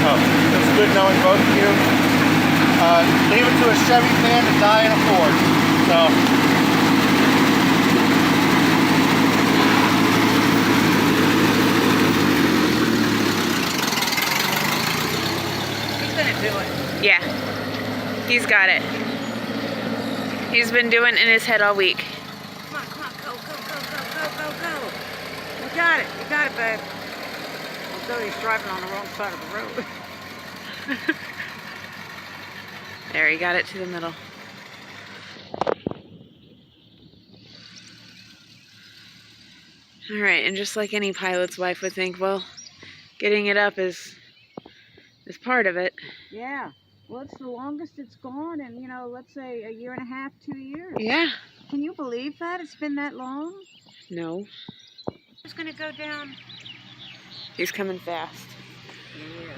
Oh, it's good knowing both of you. Leave it to a Chevy fan to die in a Ford. So. Yeah, he's got it. He's been doing it in his head all week. Come on, go, go, go, go, go, go, go. You got it, babe. Although he's driving on the wrong side of the road. There, he got it to the middle. All right, and just like any pilot's wife would think, well, getting it up is part of it. Yeah. Well, it's the longest it's gone in, you know, let's say 1.5 years, 2 years. Yeah. Can you believe that? It's been that long? No. It's going to go down. He's coming fast. He is.